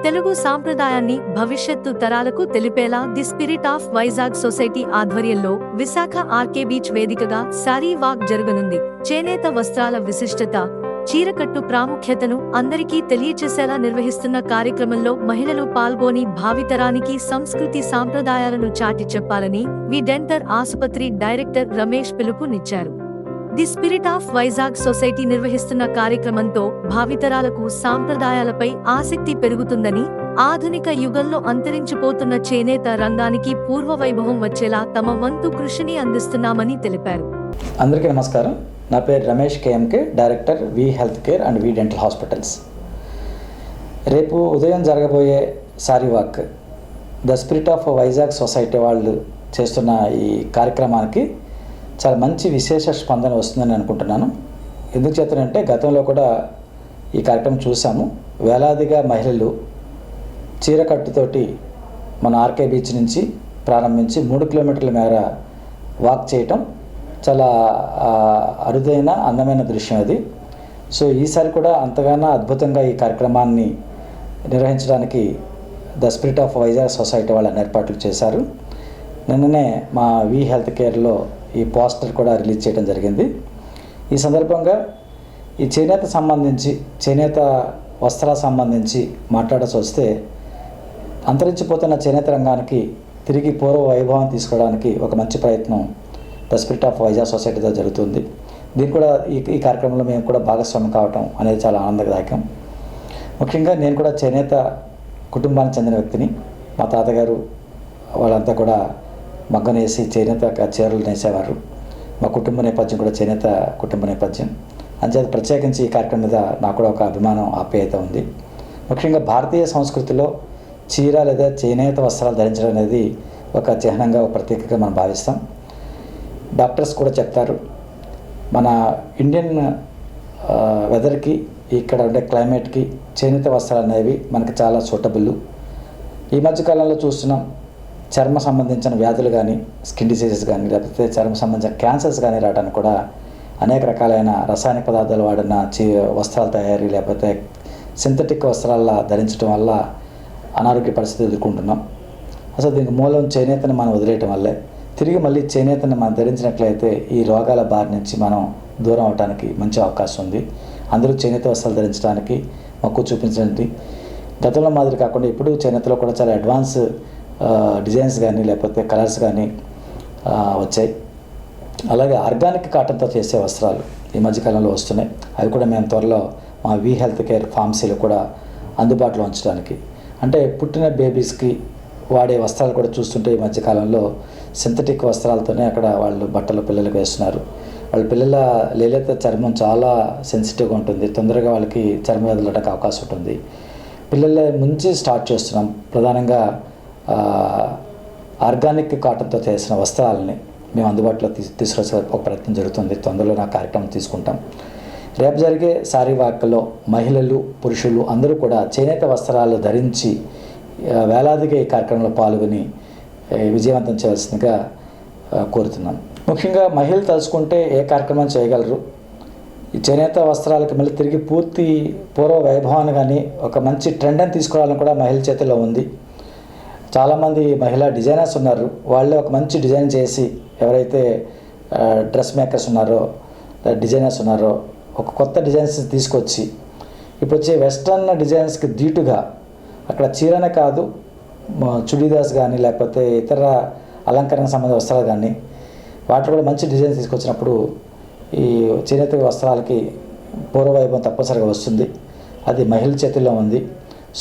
తెలుగు సాంప్రదాయాన్ని భవిష్యత్తు తరాలకు తెలిపేలా the spirit of Vizag society ఆధ్వర్యంలో విశాఖ ఆర్కే బీచ్ వేదికగా సారీ వాక్ జరగనుంది. చేనేత వస్త్రాల విశిష్టత, చీరకట్టు ప్రాముఖ్యతను అందరికీ తెలియచేసేలా నిర్వహిస్తున్న కార్యక్రమంలో మహిళలు పాల్గొని భావితరానికి సంస్కృతి సాంప్రదాయాలను చాటి చెప్పాలని వి డెంటల్ ఆసుపత్రి డైరెక్టర్ రమేష్ పిలుపునిచ్చారు. The spirit of Vizag society నిర్వహిస్తున్న కార్యక్రమంతో భావితరాలకు సాంప్రదాయాలపై ఆసక్తి పెరుగుతుందని, ఆధునిక యుగంలో అంతరించిపోతున్న చేనేత రంగానికి పూర్వ వైభవం వచ్చేలా తమ వంతు కృషిని అందిస్తున్నామని తెలిపారు. అందరికీ నమస్కారం. నా పేరు Ramesh KMK, director V health care and V dental hospitals. రేపు ఉదయం జరగబోయే sorry walk the spirit of Vizag society వాళ్ళు చేస్తున్న ఈ కార్యక్రమానికి చాలా మంచి విశేష స్పందన వస్తుందని అనుకుంటున్నాను. ఎందుకు చేతనంటే గతంలో కూడా ఈ కార్యక్రమం చూసాము. వేలాదిగా మహిళలు చీరకట్టుతోటి మన ఆర్కే బీచ్ నుంచి ప్రారంభించి 3 కిలోమీటర్ల మేర వాక్ చేయటం చాలా అరుదైన అందమైన దృశ్యం అది. సో ఈసారి కూడా అంతగానో అద్భుతంగా ఈ కార్యక్రమాన్ని నిర్వహించడానికి the spirit of Vizag society వాళ్ళని ఏర్పాట్లు చేశారు. నిన్ననే మా వి హెల్త్ కేర్లో ఈ పోస్టర్ కూడా రిలీజ్ చేయడం జరిగింది. ఈ సందర్భంగా ఈ చేనేత వస్త్రాలకు సంబంధించి మాట్లాడాల్సి వస్తే, అంతరించిపోతున్న చేనేత రంగానికి తిరిగి పూర్వ వైభవం తీసుకోవడానికి ఒక మంచి ప్రయత్నం ద స్పిరిట్ ఆఫ్ వైజాగ్ సొసైటీతో జరుగుతుంది. దీనికి కూడా ఈ కార్యక్రమంలో మేము కూడా భాగస్వామ్యం కావటం అనేది చాలా ఆనందదాయకం. ముఖ్యంగా నేను కూడా చేనేత కుటుంబానికి చెందిన వ్యక్తిని. మా తాతగారు వాళ్ళంతా కూడా మగ్గనేసి చేనేత చీరలు నేసేవారు. మా కుటుంబ నేపథ్యం కూడా చేనేత కుటుంబ నేపథ్యం. అంచేత ప్రత్యేకించి ఈ కార్యక్రమం మీద నాకు కూడా ఒక అభిమానం, ఆప్యాయత ఉంది. ముఖ్యంగా భారతీయ సంస్కృతిలో చీర లేదా చేనేత వస్త్రాలు ధరించడం అనేది ఒక చిహ్నంగా, ఒక ప్రత్యేకంగా మనం భావిస్తాం. డాక్టర్స్ కూడా చెప్తారు, మన ఇండియన్ వెదర్కి, ఇక్కడ ఉండే క్లైమేట్కి చేనేత వస్త్రాలు అనేవి మనకి చాలా సూటబుల్. ఈ మధ్యకాలంలో చూస్తున్నాం, చర్మ సంబంధించిన వ్యాధులు కానీ, స్కిన్ డిసీజెస్ కానీ, లేకపోతే చర్మ సంబంధించిన క్యాన్సర్స్ కానీ రావడానికి కూడా అనేక రకాలైన రసాయనిక పదార్థాలు వాడిన వస్త్రాల తయారీ, లేకపోతే సింథటిక్ వస్త్రాల ధరించడం వల్ల అనారోగ్య పరిస్థితులు ఎదుర్కొంటున్నాం. అసలు దీనికి మూలం చేనేతను మనం వదిలేయటం వల్లే. తిరిగి మళ్ళీ చేనేతను మనం ధరించినట్లయితే ఈ రోగాల బారి నుంచి మనం దూరం అవడానికి మంచి అవకాశం ఉంది. అందరూ చేనేత వస్త్రాలు ధరించడానికి మక్కువ చూపించండి. గతంలో మాదిరి కాకుండా ఇప్పుడు చేనేతలో కూడా చాలా అడ్వాన్స్ డిజైన్స్ కానీ, లేకపోతే కలర్స్ కానీ వచ్చాయి. అలాగే ఆర్గానిక్ కాటన్తో చేసే వస్త్రాలు ఈ మధ్యకాలంలో వస్తున్నాయి. అవి కూడా మేము త్వరలో మా వి హెల్త్ కేర్ ఫార్మసీలో కూడా అందుబాటులో ఉంచడానికి, అంటే పుట్టిన బేబీస్కి వాడే వస్త్రాలు కూడా చూస్తుంటే ఈ మధ్యకాలంలో సింథటిక్ వస్త్రాలతోనే అక్కడ వాళ్ళు బట్టలు పిల్లలకు వేస్తున్నారు. వాళ్ళ పిల్లల లేలేత చర్మం చాలా సెన్సిటివ్గా ఉంటుంది. తొందరగా వాళ్ళకి చర్మ వ్యాధులు ఉండడానికి అవకాశం ఉంటుంది. పిల్లల నుంచి స్టార్ట్ చేస్తున్నాం. ప్రధానంగా ఆర్గానిక్ కాటన్తో చేసిన వస్త్రాలని మేము అందుబాటులో తీసుకొచ్చే ఒక ప్రయత్నం జరుగుతుంది. తొందరలో నా కార్యక్రమం తీసుకుంటాం. రేపు జరిగే సారీ వాక్లో మహిళలు, పురుషులు అందరూ కూడా చేనేత వస్త్రాలు ధరించి వేలాదిగా ఈ కార్యక్రమంలో పాల్గొని విజయవంతం చేయాల్సిందిగా కోరుతున్నాను. ముఖ్యంగా మహిళలు తలుచుకుంటే ఏ కార్యక్రమం చేయగలరు. ఈ చేనేత వస్త్రాలకి మళ్ళీ తిరిగి పూర్వ వైభవాన్ని కానీ ఒక మంచి ట్రెండ్ అని తీసుకోవాలని కూడా మహిళల చేతిలో ఉంది. చాలామంది మహిళా డిజైనర్స్ ఉన్నారు. వాళ్ళే ఒక మంచి డిజైన్ చేసి, ఎవరైతే డ్రెస్ మేకర్స్ ఉన్నారో, డిజైనర్స్ ఉన్నారో, ఒక కొత్త డిజైన్స్ తీసుకొచ్చి ఇప్పుడు వచ్చే వెస్ట్రన్ డిజైన్స్కి ధీటుగా అక్కడ చీరనే కాదు, చుడీదార్స్ కానీ, లేకపోతే ఇతర అలంకరణ సంబంధ వస్త్రాలు కానీ, వాటిలో కూడా మంచి డిజైన్స్ తీసుకొచ్చినప్పుడు ఈ చేనేత వస్త్రాలకి పూర్వవైభవం తప్పనిసరిగా వస్తుంది. అది మహిళల చేతుల్లో ఉంది.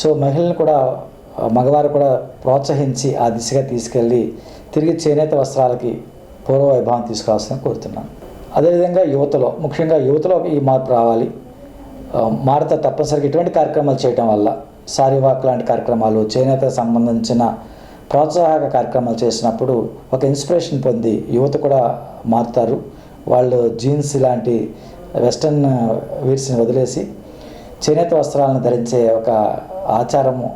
సో మహిళలను కూడా, మగవారు కూడా ప్రోత్సహించి ఆ దిశగా తీసుకెళ్ళి తిరిగి చేనేత వస్త్రాలకి పూర్వ వైభవం తీసుకురావాల్సిందని కోరుతున్నాను. అదేవిధంగా ముఖ్యంగా యువతలో ఈ మార్పు రావాలి. మారితే తప్పనిసరిగా ఇటువంటి కార్యక్రమాలు చేయడం వల్ల, సారీ వాక్ లాంటి కార్యక్రమాలు, చేనేత సంబంధించిన ప్రోత్సాహక కార్యక్రమాలు చేసినప్పుడు ఒక ఇన్స్పిరేషన్ పొంది యువత కూడా మారుతారు. వాళ్ళు జీన్స్ లాంటి వెస్ట్రన్ వేర్స్ని వదిలేసి చేనేత వస్త్రాలను ధరించే ఒక ఆచారము,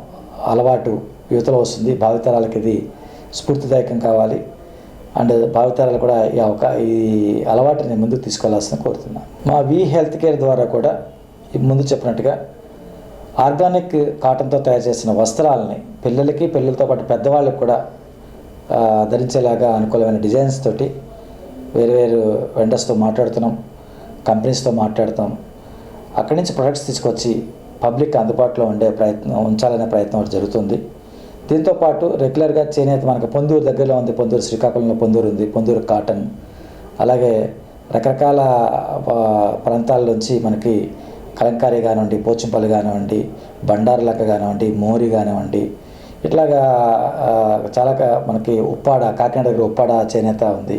అలవాటు యువతలో వస్తుంది. భావితరాలకి ఇది స్ఫూర్తిదాయకం కావాలి. అండ్ భావితరాలు కూడా ఈ అలవాటుని ముందుకు తీసుకెళ్లాల్సిన కోరుతున్నాను. మా వి హెల్త్ కేర్ ద్వారా కూడా ముందు చెప్పినట్టుగా ఆర్గానిక్ కాటన్తో తయారు చేసిన వస్త్రాలని పిల్లలకి, పిల్లలతో పాటు పెద్దవాళ్ళకి కూడా ధరించేలాగా అనుకూలమైన డిజైన్స్ తోటి వేరు వేరు వెండర్స్తో మాట్లాడుతున్నాం, కంపెనీస్తో మాట్లాడుతాం. అక్కడి నుంచి ప్రొడక్ట్స్ తీసుకొచ్చి పబ్లిక్ అందుబాటులో ఉంచాలనే ప్రయత్నం ఒకటి జరుగుతుంది. దీంతోపాటు రెగ్యులర్గా చేనేత మనకు పొందూరు దగ్గరలో ఉంది, పొందూరు శ్రీకాకుళంలో పొందూరు ఉంది, పొందూరు కాటన్. అలాగే రకరకాల ప్రాంతాల నుంచి మనకి కలంకారీ కానివ్వండి, పోచంపల్లి కానివ్వండి, బండారులక్క కానివ్వండి, మోరి కానివ్వండి, ఇట్లాగా చాలా మనకి ఉప్పాడ, కాకినాడ దగ్గర ఉప్పాడ చేనేత ఉంది.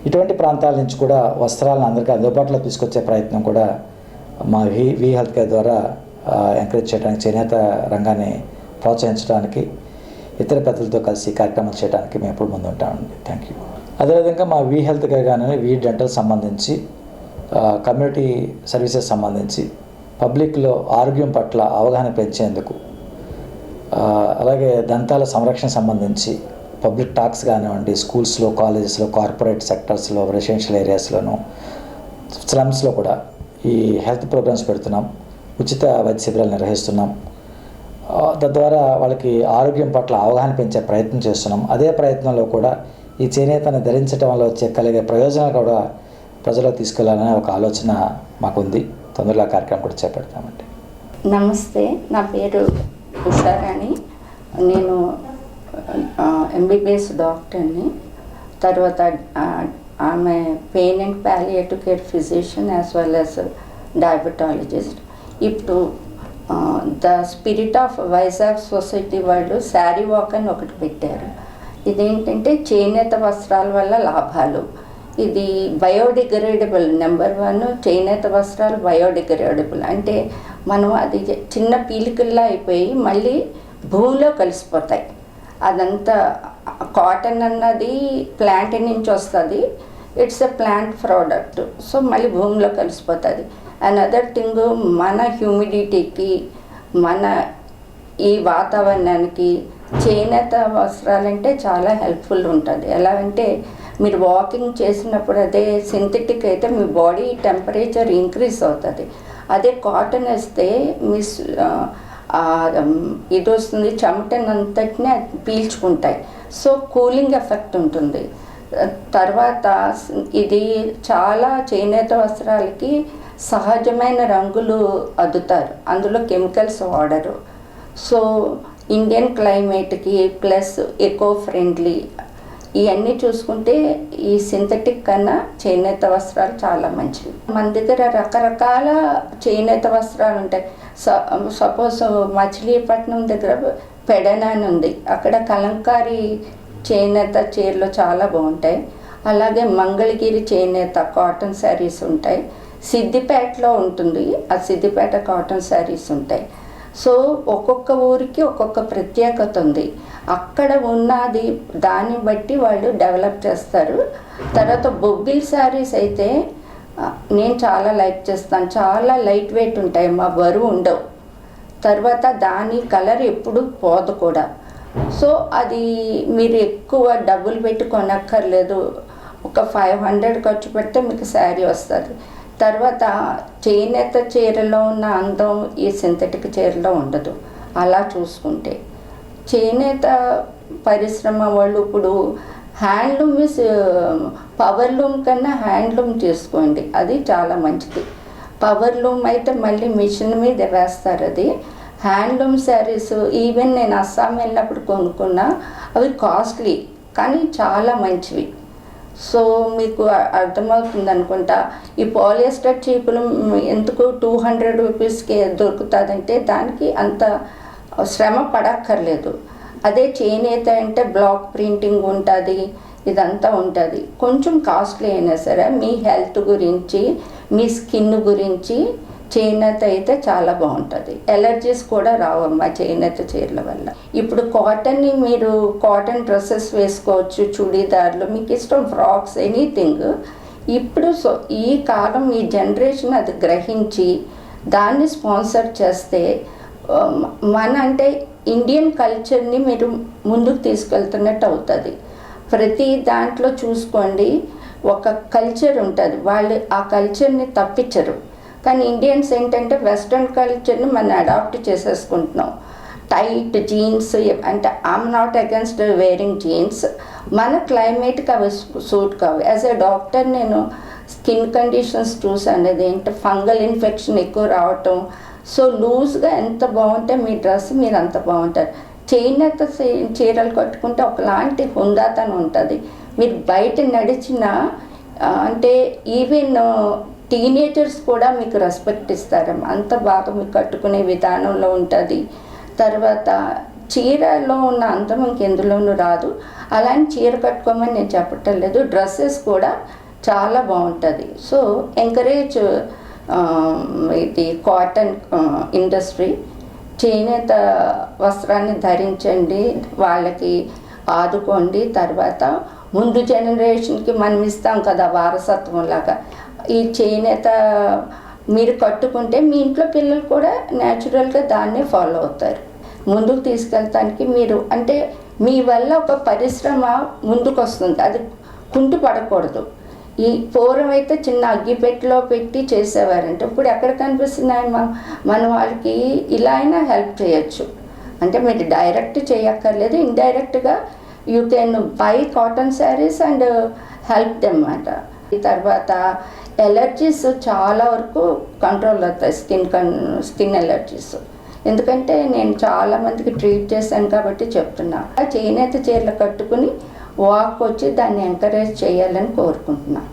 ఇటువంటి ప్రాంతాల నుంచి కూడా వస్త్రాలను అందరికీ అందుబాటులో తీసుకొచ్చే ప్రయత్నం కూడా మా వి హెల్త్ కేర్ ద్వారా ఎంకరేజ్ చేయడానికి, చేనేత రంగాన్ని ప్రోత్సహించడానికి, ఇతర పెద్దలతో కలిసి కార్యక్రమాలు చేయడానికి మేము ఎప్పుడు ముందు ఉంటామండి. Thank you. అదేవిధంగా మా వి హెల్త్ కేర్ కానీ వి డెంటల్ సంబంధించి కమ్యూనిటీ సర్వీసెస్ సంబంధించి పబ్లిక్లో ఆరోగ్యం పట్ల అవగాహన పెంచేందుకు, అలాగే దంతాల సంరక్షణ సంబంధించి పబ్లిక్ టాక్స్ కానివ్వండి, స్కూల్స్లో, కాలేజెస్లో, కార్పొరేట్ సెక్టర్స్లో, రెసిడెన్షియల్ ఏరియాస్లోనూ, స్లమ్స్లో కూడా ఈ హెల్త్ ప్రోగ్రామ్స్ పెడుతున్నాం, ఉచిత వైద్య శిబిరాలు నిర్వహిస్తున్నాం. తద్వారా వాళ్ళకి ఆరోగ్యం పట్ల అవగాహన పెంచే ప్రయత్నం చేస్తున్నాం. అదే ప్రయత్నంలో కూడా ఈ చేనేతను ధరించడం వల్ల వచ్చే కలిగే ప్రయోజనాలు కూడా ప్రజలకు తీసుకెళ్లాలనే ఒక ఆలోచన మాకుంది. తొందరలో కార్యక్రమం కూడా చేపడతామండి. నమస్తే, నా పేరు ఉషారాణి. నేను ఎంబీబీఎస్ డాక్టర్ని. తర్వాత ఆమె pain and palliative care physician as well as diabetologist. ఇప్పుడు the spirit of Vizag society వాళ్ళు శారీ వాక్ అని ఒకటి పెట్టారు. ఇదేంటంటే చేనేత వస్త్రాల వల్ల లాభాలు. ఇది బయోడిగ్రేడబుల్. నెంబర్ 1, చేనేత వస్త్రాలు బయోడిగ్రేడబుల్. అంటే మనం అది చిన్న పీలికల్లా అయిపోయి మళ్ళీ భూమిలో కలిసిపోతాయి. అదంతా కాటన్ అన్నది ప్లాంట్ నుంచి వస్తుంది. It's a plant product. So మళ్ళీ భూమిలో కలిసిపోతుంది. అనదర్ థింగ్, మన హ్యూమిడిటీకి, మన ఈ వాతావరణానికి చేనేత వస్త్రాలంటే చాలా హెల్ప్ఫుల్ ఉంటుంది. ఎలా అంటే మీరు వాకింగ్ చేసినప్పుడు అదే సింథటిక్ అయితే మీ బాడీ టెంపరేచర్ ఇంక్రీజ్ అవుతుంది. అదే కాటన్ వేస్తే మీ ఇది వస్తుంది, చెమటనంతటిని పీల్చుకుంటాయి. సో కూలింగ్ ఎఫెక్ట్ ఉంటుంది. తర్వాత ఇది చాలా చేనేత వస్త్రాలకి సహజమైన రంగులు అద్దుతారు, అందులో కెమికల్స్ వాడరు. సో ఇండియన్ క్లైమేట్కి ప్లస్ ఎకో ఫ్రెండ్లీ ఇవన్నీ చూసుకుంటే ఈ సింథటిక్ కన్నా చేనేత వస్త్రాలు చాలా మంచివి. మన దగ్గర రకరకాల చేనేత వస్త్రాలు ఉంటాయి. సపోజ్ మచిలీపట్నం దగ్గర పెడన అని ఉంది, అక్కడ కలంకారీ చేనేత చీరలు చాలా బాగుంటాయి. అలాగే మంగళగిరి చేనేత కాటన్ శారీస్ ఉంటాయి. సిద్దిపేటలో ఉంటుంది, ఆ సిద్దిపేట కాటన్ శారీస్ ఉంటాయి. సో ఒక్కొక్క ఊరికి ఒక్కొక్క ప్రత్యేకత ఉంది. అక్కడ ఉన్నది దాన్ని బట్టి వాళ్ళు డెవలప్ చేస్తారు. తర్వాత బొబ్బిల్ శారీస్ అయితే నేను చాలా లైక్ చేస్తాను. చాలా లైట్ వెయిట్ ఉంటాయి, మా బరువు ఉండవు. తర్వాత దాని కలర్ ఎప్పుడు పోదు కూడా. సో అది మీరు ఎక్కువ డబ్బులు పెట్టి కొనక్కర్లేదు. ఒక 500 ఖర్చు పెడితే మీకు శారీ వస్తుంది. తర్వాత చేనేత చీరలో ఉన్న అందం ఈ సింథటిక్ చీరలో ఉండదు. అలా చూసుకుంటే చేనేత పరిశ్రమ వాళ్ళు ఇప్పుడు హ్యాండ్లూమ్ పవర్లూమ్ కన్నా హ్యాండ్లూమ్ చేసుకోండి, అది చాలా మంచిది. పవర్లూమ్ అయితే మళ్ళీ మిషన్ మీద వేస్తారు. అది హ్యాండ్లూమ్ శారీస్ ఈవెన్ నేను అస్సాం వెళ్ళినప్పుడు కొనుక్కున్నా, అవి కాస్ట్లీ కానీ చాలా మంచివి. సో మీకు అర్థమవుతుంది అనుకుంటా. ఈ పాలియస్టర్ చీపులు ఎందుకు 200 రూపీస్కి దొరుకుతుందంటే దానికి అంత శ్రమ పడక్కర్లేదు. అదే చేనేత అంటే బ్లాక్ ప్రింటింగ్ ఉంటుంది, ఇదంతా ఉంటుంది. కొంచెం కాస్ట్లీ అయినా సరే మీ హెల్త్ గురించి, మీ స్కిన్ గురించి చేనేత అయితే చాలా బాగుంటుంది. ఎలర్జీస్ కూడా రావమ్మా చేనేత చీరల వల్ల. ఇప్పుడు కాటన్ని మీరు కాటన్ డ్రెస్సెస్ వేసుకోవచ్చు, చుడీదార్లు, మీకు ఇష్టం, ఫ్రాక్స్, ఎనీథింగ్. ఇప్పుడు ఈ కాలం ఈ జనరేషన్ అది గ్రహించి దాన్ని స్పాన్సర్ చేస్తే మన అంటే ఇండియన్ కల్చర్ని మీరు ముందుకు తీసుకెళ్తున్నట్టు అవుతుంది. ప్రతి దాంట్లో చూసుకోండి ఒక కల్చర్ ఉంటుంది, వాళ్ళు ఆ కల్చర్ని తప్పించరు. కానీ ఇండియన్స్ ఏంటంటే వెస్ట్రన్ కల్చర్ని మనం అడాప్ట్ చేసేసుకుంటున్నాం. టైట్ జీన్స్, అంటే I'm not against wearing jeans, మన క్లైమేట్కి అవి సూట్ కావు. యాజ్ ఎ డాక్టర్ నేను స్కిన్ కండిషన్స్ చూసాను. అదేంటి ఫంగల్ ఇన్ఫెక్షన్ ఎక్కువ రావటం. సో లూజ్గా ఎంత బాగుంటే మీ డ్రెస్ మీరు అంత బాగుంటారు. చేనేత చీరలు కట్టుకుంటే ఒకలాంటి హుందాతనం ఉంటుంది. మీరు బయట నడిచిన అంటే ఈవెన్ టీనేజర్స్ కూడా మీకు రెస్పెక్ట్ ఇస్తారు. అంత బాగా మీకు కట్టుకునే విధానంలో ఉంటుంది. తర్వాత చీరలో ఉన్న అందం ఇంకెందులోనూ రాదు. అలాంటి చీర కట్టుకోమని నేను చెప్పటం లేదు. డ్రెస్సెస్ కూడా చాలా బాగుంటుంది. సో ఎంకరేజ్ ఇది కాటన్ ఇండస్ట్రీ, చేనేత వస్త్రాన్ని ధరించండి, వాళ్ళకి ఆదుకోండి. తర్వాత ముందు జనరేషన్కి మనం ఇస్తాం కదా వారసత్వం లాగా, ఈ చేనేత మీరు కట్టుకుంటే మీ ఇంట్లో పిల్లలు కూడా న్యాచురల్గా దాన్నే ఫాలో అవుతారు. ముందుకు తీసుకెళ్తానికి మీరు అంటే మీ వల్ల ఒక పరిశ్రమ ముందుకు వస్తుంది, అది కుంటు పడకూడదు. ఈ పూర్వం అయితే చిన్న అగ్గిపెట్టెలో పెట్టి చేసేవారంటే ఇప్పుడు ఎక్కడ కనిపిస్తున్నాయి మన వాళ్ళకి. ఇలా అయినా హెల్ప్ చేయొచ్చు. అంటే మీరు డైరెక్ట్ చేయక్కర్లేదు, ఇండైరెక్ట్గా you can buy cotton saris and help them అన్నమాట. తర్వాత ఎలర్జీస్ చాలా వరకు కంట్రోల్ అవుతాయి, స్కిన్ ఎలర్జీస్. ఎందుకంటే నేను చాలామందికి ట్రీట్ చేశాను కాబట్టి చెప్తున్నా. చేనేత చీరలు కట్టుకుని వాక్ వచ్చి దాన్ని ఎంకరేజ్ చేయాలని కోరుకుంటున్నాను.